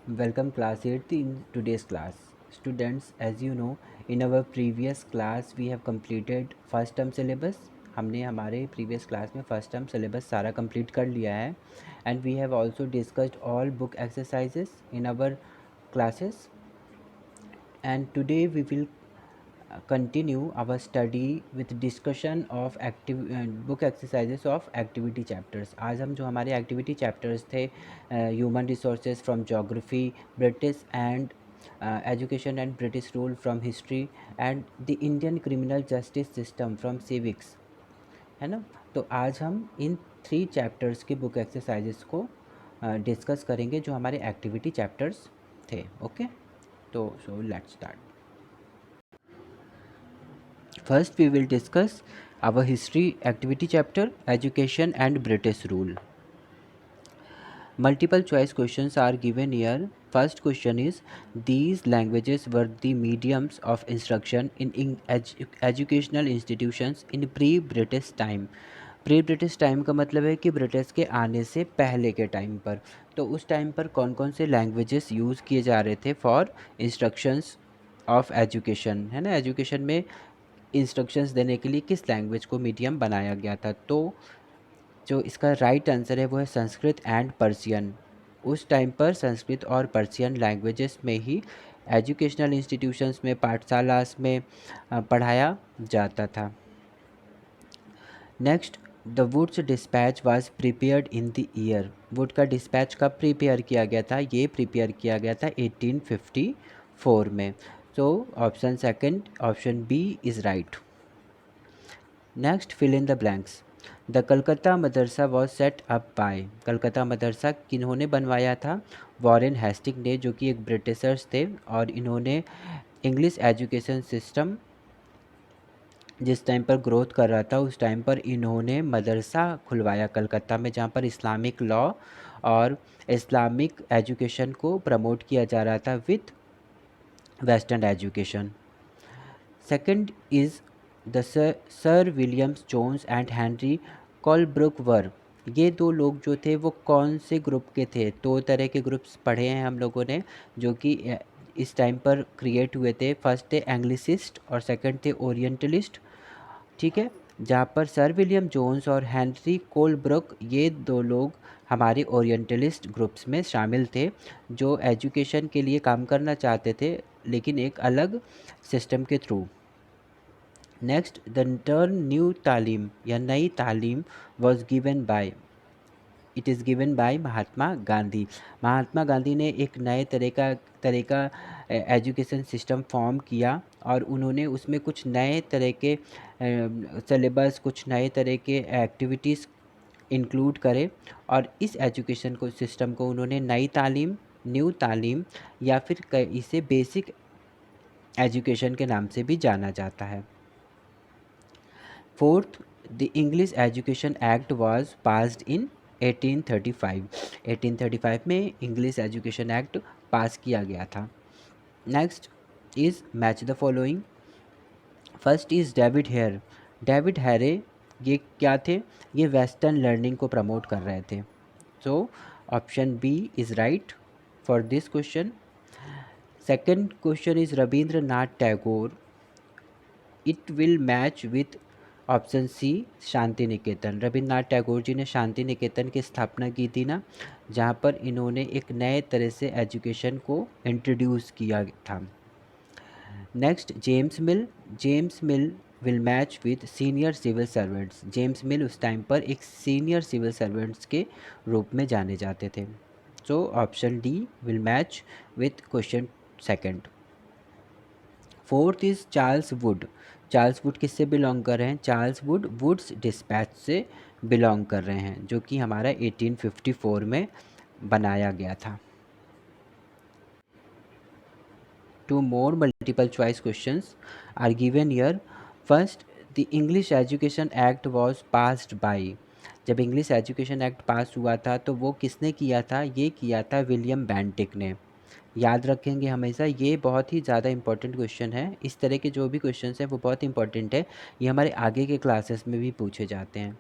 Welcome class 8th in today's class. Students, as you know, in our previous class we have completed first term syllabus. हमने हमारे previous class में first term syllabus सारा complete कर लिया है and we have also discussed all book exercises in our classes, and today we will continue our study with discussion of book exercises of activity chapters. आज हम जो हमारे activity chapters थे human resources from geography, British and education and British rule from history, and the Indian criminal justice system from civics, है ना। तो आज हम इन 3 चैप्टर्स के बुक एक्सरसाइजेस को डिस्कस करेंगे जो हमारे एक्टिविटी चैप्टर्स थे। ओके, तो so let's start. First, we will discuss our history activity chapter, education and British rule. Multiple choice questions are given here. First question is, these languages were the mediums of instruction in educational institutions in pre-British time. Pre British time का मतलब है कि British के आने से पहले के time पर, तो उस टाइम पर कौन कौन से लैंग्वेजेस यूज़ किए जा रहे थे फॉर इंस्ट्रक्शंस ऑफ एजुकेशन, है ना। एजुकेशन में इंस्ट्रक्शंस देने के लिए किस लैंग्वेज को मीडियम बनाया गया था, तो जो इसका राइट आंसर है वो है संस्कृत एंड पर्शियन। उस टाइम पर संस्कृत और पर्शियन लैंग्वेजेस में ही एजुकेशनल इंस्टीट्यूशंस में, पाठशालास में पढ़ाया जाता था। Next, the Wood's despatch was prepared in the year. Wood का डिस्पैच कब प्रिपेयर किया गया था? ये प्रिपेयर किया गया था 1854 में। So option second, option B is right. Next, fill in the blanks. The Calcutta Madrasa was set up by. Calcutta Madrasa किन्होंने बनवाया था? वॉरेन हेस्टिंग ने, जो कि एक ब्रिटिशर्स थे, और इन्होंने इंग्लिश एजुकेशन सिस्टम जिस टाइम पर ग्रोथ कर रहा था उस टाइम पर इन्होंने मदरसा खुलवाया कलकत्ता में, जहाँ पर इस्लामिक लॉ और इस्लामिक एजुकेशन को प्रमोट किया जा रहा था with western education. Second is the sir Williams Jones and Henry Colebrooke were. ये दो लोग जो थे वो कौन से ग्रुप के थे? दो तरह के ग्रुप्स पढ़े हैं हम लोगों ने जो कि इस टाइम पर क्रिएट हुए थे। फर्स्ट थे एंग्लिसिस्ट और सेकंड थे ओरिएंटलिस्ट, ठीक है। जहाँ पर सर विलियम जोन्स और हेनरी कोलब्रुक, ये दो लोग हमारे ओरिएंटलिस्ट ग्रुप्स में शामिल थे, जो एजुकेशन के लिए काम करना चाहते थे लेकिन एक अलग सिस्टम के through. Next, the term new Talim या Nai Talim was given by, it is given by Mahatma Gandhi. Mahatma Gandhi ने एक नए तरह का एजुकेशन सिस्टम फॉर्म किया और उन्होंने उसमें कुछ नए तरह के सिलेबस, कुछ नए तरह के एक्टिविटीज़ इंक्लूड करे, और इस एजुकेशन को सिस्टम को उन्होंने नई तालीम, न्यू तालीम या फिर इसे बेसिक एजुकेशन के नाम से भी जाना जाता है। Fourth, the English education act was passed in 1835। 1835 में इंग्लिश एजुकेशन एक्ट पास किया गया था। Next is match the following. First is David Hare. David Hare ये क्या थे? ये वेस्टर्न लर्निंग को प्रमोट कर रहे थे। So option B is right for this question. Second question is Rabindranath Tagore. It will match with option C Shanti Niketan. Rabindranath Tagore ji ने शांति निकेतन की स्थापना की थी ना, जहाँ पर इन्होंने एक नए तरह से एजुकेशन को इंट्रोड्यूस किया था। Next, James Mill. James Mill will match with senior civil servants. James Mill उस टाइम पर एक सीनियर सिविल सर्वेंट्स के रूप में जाने जाते थे। So option D will match with question second. Fourth is Charles Wood. Charles Wood किससे बिलोंग कर रहे हैं? चार्ल्स वुड वुड्स डिस्पैच से बिलोंग कर रहे हैं, जो कि हमारा 1854 में बनाया गया था। Two more multiple choice questions are given here. First, the English Education Act was passed by. जब इंग्लिश एजुकेशन एक्ट पास हुआ था तो वो किसने किया था? ये किया था विलियम बेंटिक ने। याद रखेंगे हमेशा, ये बहुत ही ज़्यादा इंपॉर्टेंट क्वेश्चन है। इस तरह के जो भी क्वेश्चन हैं वो बहुत इंपॉर्टेंट है, ये हमारे आगे के क्लासेस में भी पूछे जाते हैं।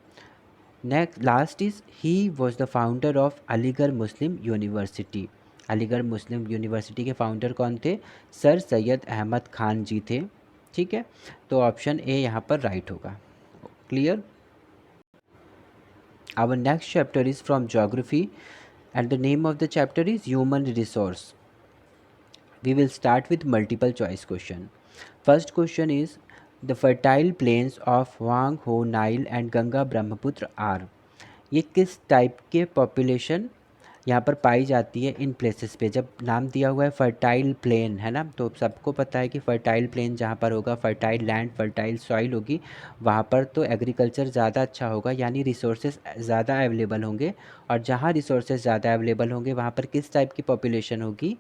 Next, last is he was the founder of Aligarh Muslim university. Aligarh Muslim university के फाउंडर कौन थे? सर सैयद अहमद खान जी थे। ठीक है, तो ऑप्शन ए यहाँ पर राइट होगा। Clear? Our next chapter is from geography and the name of the chapter is human resource. We will start with multiple choice question. First question is the fertile plains of Huang Ho Nile and Ganga Brahmaputra are. ये किस type के population यहाँ पर पाई जाती है in places पे? जब नाम दिया हुआ है फर्टाइल प्लेन, है ना, तो सबको पता है कि फर्टाइल प्लेन जहाँ पर होगा, फर्टाइल लैंड, फर्टाइल सॉइल होगी, वहाँ पर तो एग्रीकल्चर ज़्यादा अच्छा होगा, यानी रिसोर्सेज ज़्यादा अवेलेबल होंगे। और जहाँ रिसोर्सेज ज़्यादा अवेलेबल होंगे वहाँ पर किस टाइप की पॉपुलेशन होगी?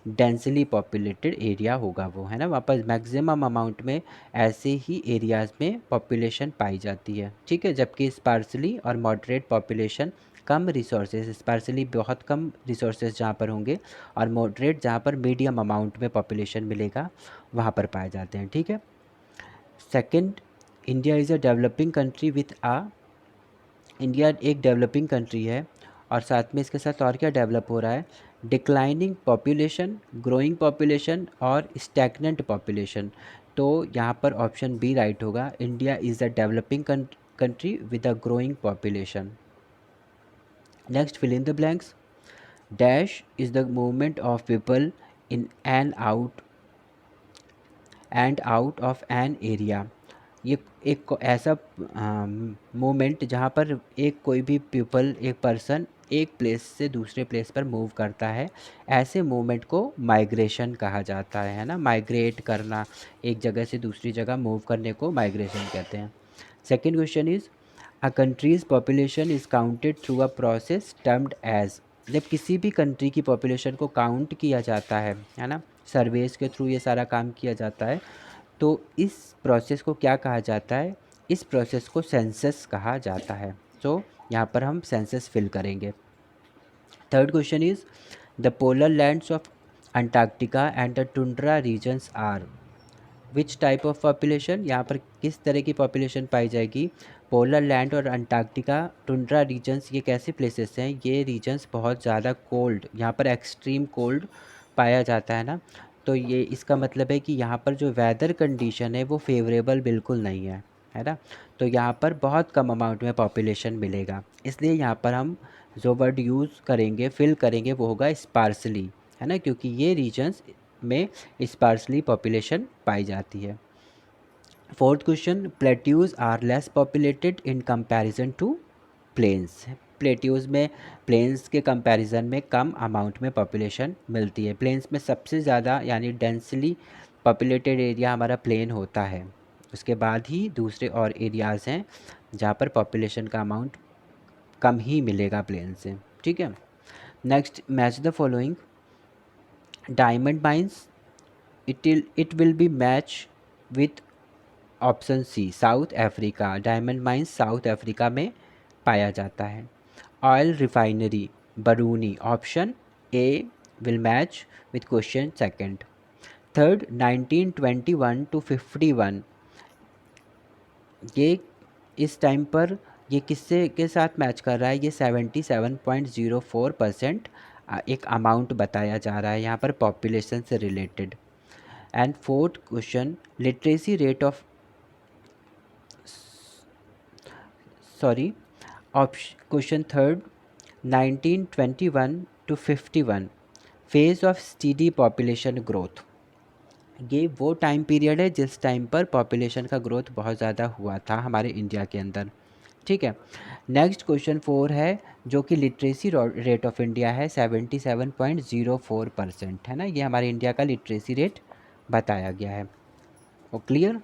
डेंसली पॉपुलेटेड एरिया होगा वो, है ना, वहाँ पर मैक्सिमम अमाउंट में ऐसे ही एरियाज़ में पॉपुलेशन पाई जाती है। ठीक है, जबकि स्पार्सली और मॉडरेट पॉपुलेशन, कम रिसोर्सेज, स्पार्सली बहुत कम रिसोर्सेज जहाँ पर होंगे, और मॉडरेट जहाँ पर मीडियम अमाउंट में पॉपुलेशन मिलेगा वहाँ पर पाए जाते हैं। ठीक है। Second, India is a developing country with uh, India एक डेवलपिंग कंट्री है और साथ में इसके साथ और क्या डेवलप हो रहा है? डिक्लाइनिंग पॉपुलेशन, ग्रोइंग पॉपुलेशन और स्टैग्नेंट पॉपुलेशन। तो यहाँ पर ऑप्शन बी राइट होगा, India is a developing country with a growing population. Next, fill in the blanks. Dash is the movement of people in and out of an area. ये एक ऐसा movement जहाँ पर एक कोई भी पीपल, एक पर्सन एक प्लेस से दूसरे प्लेस पर मूव करता है, ऐसे मूवमेंट को माइग्रेशन कहा जाता है ना, माइग्रेट करना, एक जगह से दूसरी जगह मूव करने को माइग्रेशन कहते हैं। Second question is a country's population is counted through a process termed as. जब किसी भी कंट्री की पॉपुलेशन को काउंट किया जाता है ना, सर्वेस के थ्रू ये सारा काम किया जाता है, तो इस प्रोसेस को क्या कहा जाता है? इस प्रोसेस को सेंसस कहा जाता है। तो यहाँ पर हम सेंसस फिल करेंगे। Third question is the polar lands of Antarctica and the tundra regions are which type of population? यहाँ पर किस तरह की पॉपुलेशन पाई जाएगी? पोलर लैंड और अंटार्कटिका, टुंड्रा रीजन्स, ये कैसे प्लेसेस हैं? ये रीजन्स बहुत ज़्यादा कोल्ड, यहाँ पर एक्सट्रीम कोल्ड पाया जाता है ना, तो ये इसका मतलब है कि यहाँ पर जो वेदर कंडीशन है वो फेवरेबल बिल्कुल नहीं है ना, तो यहाँ पर बहुत कम अमाउंट में पॉपुलेशन मिलेगा। इसलिए यहाँ पर हम जो वर्ड यूज़ करेंगे, फिल करेंगे, वो होगा स्पार्सली, है ना, क्योंकि ये रीजन्स में स्पार्सली पॉपुलेशन पाई जाती है। Fourth question, plateaus are less populated in comparison to plains. Plateaus में प्लेन्स के कंपैरिजन में कम अमाउंट में पॉपुलेशन मिलती है। प्लेन्स में सबसे ज़्यादा यानी डेंसली पॉपुलेटेड एरिया हमारा प्लेन होता है, उसके बाद ही दूसरे और एरियाज़ हैं जहाँ पर पॉपुलेशन का अमाउंट कम ही मिलेगा प्लेन से। ठीक है। Next, match the following. Diamond mines, it will be match with option c South Africa. Diamond mines South Africa में पाया जाता है। Oil refinery Barauni, option a will match with question second. Third, 1921 to 51, ये इस time पर ये किससे के साथ मैच कर रहा है? ये 77.04% एक अमाउंट बताया जा रहा है यहाँ पर पॉपुलेशन से related. And fourth question, literacy rate of sorry question third, 1921 to 51 phase of steady population growth. ये वो टाइम पीरियड है जिस टाइम पर पॉपुलेशन का ग्रोथ बहुत ज़्यादा हुआ था हमारे इंडिया के अंदर। ठीक है। नेक्स्ट क्वेश्चन 4 है, जो कि लिटरेसी रेट ऑफ इंडिया है 77.04% है ना, ये हमारे इंडिया का लिटरेसी रेट बताया गया है। वो clear?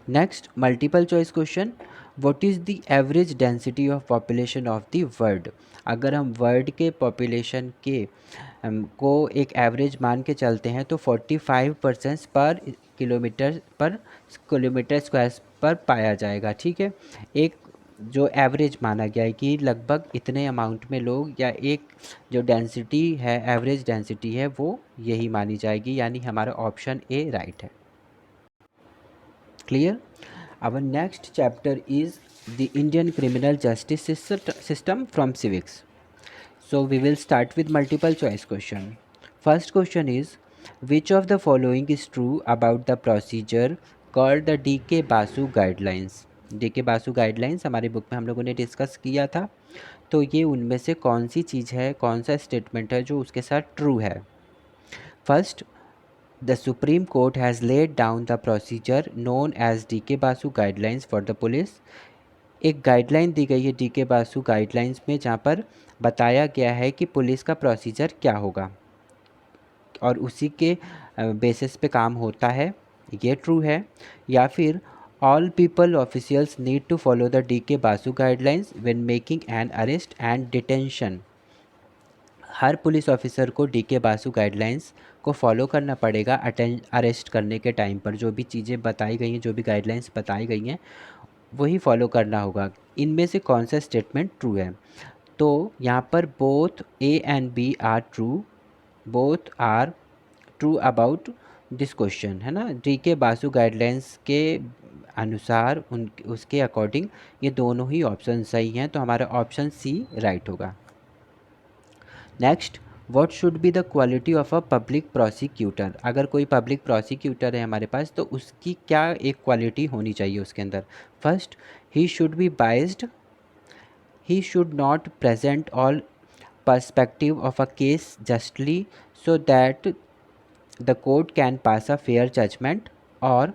Next, multiple choice question, what is the average density of population of the world? अगर हम वर्ल्ड के पॉपुलेशन के को एक एवरेज मान के चलते हैं तो 45% पर किलोमीटर स्क्वायर पर पाया जाएगा। ठीक है, एक जो एवरेज माना गया है कि लगभग इतने अमाउंट में लोग, या एक जो डेंसिटी है, एवरेज डेंसिटी है, वो यही मानी जाएगी, यानी हमारा ऑप्शन ए राइट है। Clear? Our next chapter is the Indian criminal justice system from civics. So we will start with multiple choice question. First question is, which of the following is true about the procedure called the DK Basu guidelines? DK Basu guidelines हमारी book में हम लोगों ने discuss किया था, तो ये उनमें से कौन सी चीज़ है, कौन सा स्टेटमेंट है जो उसके साथ ट्रू है? First, the supreme court has laid down the procedure known as DK Basu guidelines for the police. एक गाइडलाइन दी गई है DK बासु गाइडलाइंस में, जहाँ पर बताया गया है कि पुलिस का प्रोसीजर क्या होगा और उसी के बेसिस पे काम होता है, ये ट्रू है। या फिर all people officials need to follow the DK Basu guidelines when making an arrest and detention. हर पुलिस ऑफिसर को DK बासु गाइडलाइंस को फॉलो करना पड़ेगा अरेस्ट करने के टाइम पर। जो भी चीज़ें बताई गई हैं, जो भी गाइडलाइंस बताई गई हैं, वही फॉलो करना होगा। इनमें से कौन सा स्टेटमेंट ट्रू है? तो यहाँ पर both A and B are true, both are true about this question, है ना। DK बासु गाइडलाइंस के अनुसार उसके अकॉर्डिंग ये दोनों ही ऑप्शन सही हैं, तो हमारा ऑप्शन सी राइट होगा। Next, what should be the quality of a public prosecutor? अगर कोई पब्लिक प्रोसिक्यूटर है हमारे पास, तो उसकी क्या एक क्वालिटी होनी चाहिए उसके अंदर? First, he should be biased, he should not present all perspective of a case justly so that the court can pass a fair judgment, or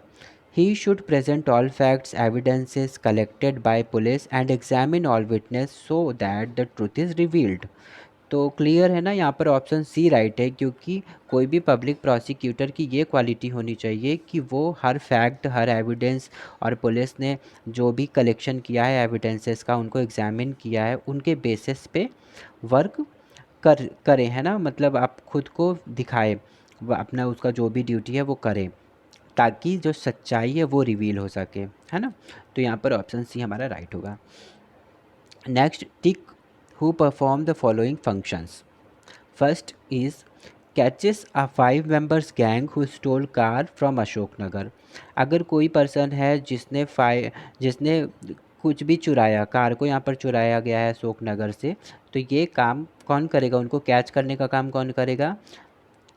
he should present all facts evidences collected by police and examine all witness so that the truth is revealed। तो clear है ना, यहाँ पर option C right है, क्योंकि कोई भी public prosecutor की ये क्वालिटी होनी चाहिए कि वो हर फैक्ट, हर एविडेंस और पुलिस ने जो भी कलेक्शन किया है एविडेंसेस का, उनको एग्जामिन किया है, उनके बेसिस पे वर्क करें, है ना। मतलब आप खुद को दिखाए, अपना उसका जो भी ड्यूटी है वो करें, ताकि जो सच्चाई है वो रिवील हो सके, है ना। तो यहाँ पर ऑप्शन सी हमारा राइट होगा। Next, tick who perform the following functions. First is catches a 5 members gang who stole car from Ashok Nagar. अगर कोई पर्सन है जिसने कुछ भी चुराया, कार को यहाँ पर चुराया गया है अशोक नगर से, तो ये काम कौन करेगा? उनको कैच करने का काम कौन करेगा?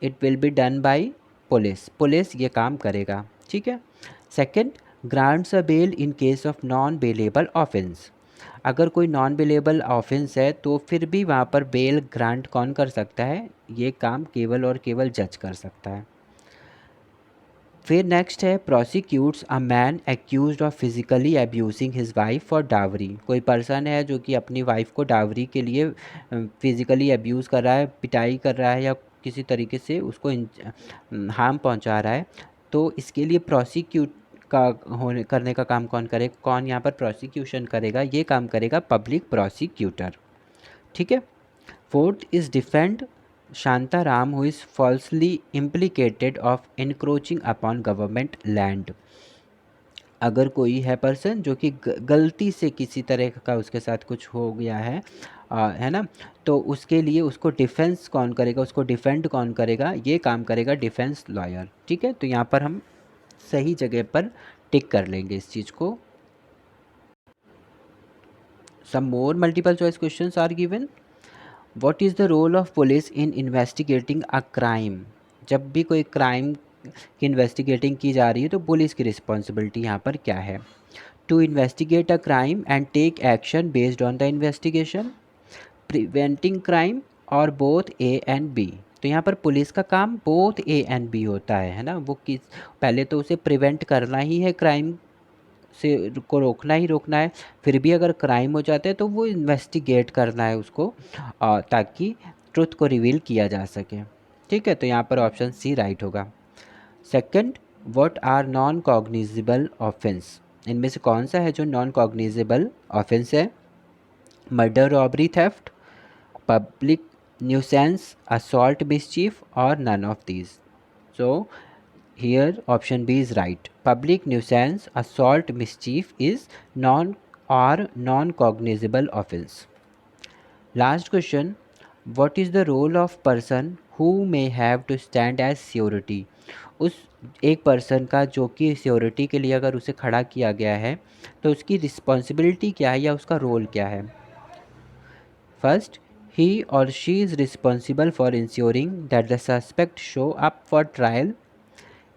It will be done by police ये काम करेगा, ठीक है। Second, grants a bail in case of non bailable offence. अगर कोई नॉन बेलेबल ऑफेंस है, तो फिर भी वहाँ पर बेल ग्रांट कौन कर सकता है? ये काम केवल और केवल जज कर सकता है। फिर नेक्स्ट है, prosecutes a man accused of physically abusing his wife for dowry. कोई पर्सन है जो कि अपनी वाइफ को डावरी के लिए फिजिकली अब्यूज़ कर रहा है, पिटाई कर रहा है, या किसी तरीके से उसको हार्म पहुंचा रहा है, तो इसके लिए प्रोसिक्यूट का होने करने का काम कौन करेगा? कौन यहाँ पर प्रोसिक्यूशन करेगा? ये काम करेगा पब्लिक प्रोसिक्यूटर, ठीक है। Fourth is defend Shantaram who is falsely implicated of encroaching upon government land. अगर कोई है पर्सन जो कि गलती से किसी तरह का उसके साथ कुछ हो गया है ना, तो उसके लिए उसको डिफेंस कौन करेगा? उसको डिफेंड कौन करेगा? ये काम करेगा डिफेंस लॉयर, ठीक है। तो यहाँ पर हम सही जगह पर टिक कर लेंगे इस चीज़ को। Some more multiple choice questions are given. What is the role of police in investigating a crime? जब भी कोई क्राइम की इन्वेस्टिगेटिंग की जा रही है, तो पुलिस की रिस्पॉन्सिबिलिटी यहाँ पर क्या है? To investigate a crime and take action based on the investigation, preventing crime, और बोथ ए एंड बी। तो यहाँ पर पुलिस का काम बोथ ए एंड बी होता है ना। वो किस पहले तो उसे प्रिवेंट करना ही है, क्राइम से को रोकना ही रोकना है। फिर भी अगर क्राइम हो जाता है तो वो इन्वेस्टिगेट करना है उसको, ताकि ट्रुथ को रिवील किया जा सके, ठीक है। तो यहाँ पर ऑप्शन सी राइट होगा। Second, what are non cognizable offence? इनमें से कौन सा है जो नॉन कॉग्निजेबल ऑफेंस है? Murder, robbery, theft, public nuisance, assault, mischief, or none of these. So here option B is right. Public nuisance, assault, mischief is non-cognizable offense. Last question, what is the role of person who may have to stand as surety? उस एक person का जो कि सियोरिटी के लिए अगर उसे खड़ा किया गया है, तो उसकी रिस्पॉन्सिबिलिटी क्या है या उसका रोल क्या है? First, he or she is responsible for ensuring that the suspect show up for trial.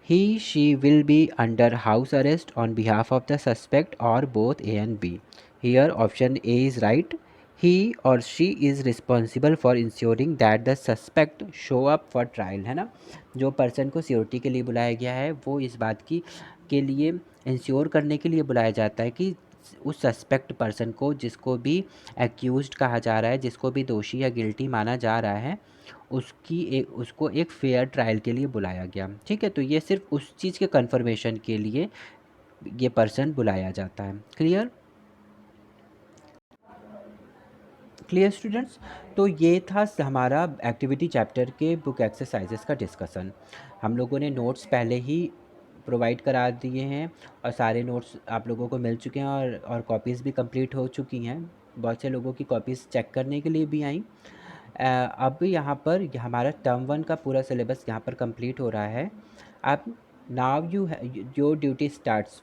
He she will be under house arrest on behalf of the suspect, or both A and B. Here option A is right. He or she is responsible for ensuring that the suspect show up for trial, है ना। जो person को security के लिए बुलाया गया है वो इस बात की के लिए इंश्योर करने के लिए बुलाया जाता है कि उस सस्पेक्ट पर्सन को, जिसको भी एक्यूज्ड कहा जा रहा है, जिसको भी दोषी या गिल्टी माना जा रहा है, उसको एक फेयर ट्रायल के लिए बुलाया गया। ठीक है, तो ये सिर्फ उस चीज़ के कंफर्मेशन के लिए ये पर्सन बुलाया जाता है। Clear clear students. तो ये था हमारा एक्टिविटी चैप्टर के बुक एक्सरसाइजेस का डिस्कशन। हम लोगों ने नोट्स पहले ही प्रोवाइड करा दिए हैं और सारे नोट्स आप लोगों को मिल चुके हैं और कॉपीज़ भी कंप्लीट हो चुकी हैं। बहुत से लोगों की कॉपीज़ चेक करने के लिए भी आई। अब यहाँ पर हमारा टर्म 1 का पूरा सिलेबस यहाँ पर कंप्लीट हो रहा है। अब नाउ योर ड्यूटी स्टार्ट्स,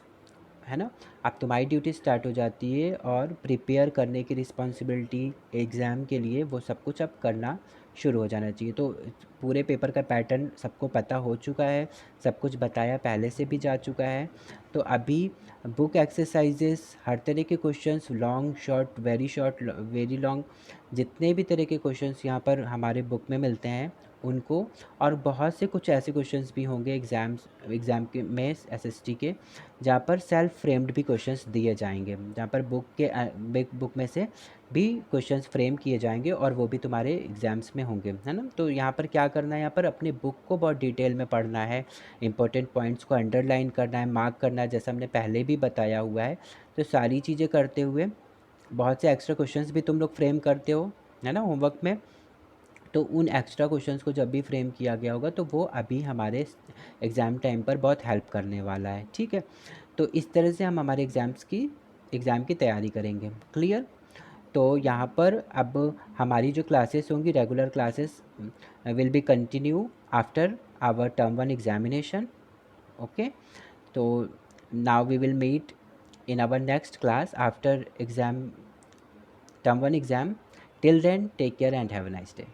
है ना। अब तुम्हारी ड्यूटी स्टार्ट हो जाती है और प्रिपेयर करने की रिस्पॉन्सिबिलिटी एग्ज़ाम के लिए, वो सब कुछ अब करना शुरू हो जाना चाहिए। तो पूरे पेपर का पैटर्न सबको पता हो चुका है, सब कुछ बताया पहले से भी जा चुका है। तो अभी बुक एक्सरसाइजेस, हर तरह के questions, long short, very short, very long, जितने भी तरह के क्वेश्चंस यहाँ पर हमारे बुक में मिलते हैं उनको, और बहुत से कुछ ऐसे क्वेश्चंस भी होंगे एग्ज़ाम के में एसएसटी के, जहाँ पर सेल्फ फ्रेम्ड भी क्वेश्चंस दिए जाएंगे, जहाँ पर बुक में से भी क्वेश्चंस फ्रेम किए जाएंगे और वो भी तुम्हारे एग्ज़ाम्स में होंगे, है ना। तो यहाँ पर क्या करना है, यहाँ पर अपने बुक को बहुत डिटेल में पढ़ना है, इंपॉर्टेंट पॉइंट्स को अंडरलाइन करना है, मार्क करना है, जैसा हमने पहले भी बताया हुआ है। तो सारी चीज़ें करते हुए बहुत से एक्स्ट्रा क्वेश्चंस भी तुम लोग फ्रेम करते हो, है ना, होमवर्क में। तो उन एक्स्ट्रा क्वेश्चंस को जब भी फ्रेम किया गया होगा तो वो अभी हमारे एग्ज़ाम टाइम पर बहुत हेल्प करने वाला है। ठीक है, तो इस तरह से हम हमारे एग्ज़ाम की तैयारी करेंगे। क्लियर। तो यहाँ पर अब हमारी जो क्लासेस होंगी, regular classes will be continue after our term 1 examination. Okay, तो now we will meet in our next class after term 1 exam. Till then, take care and have a nice day.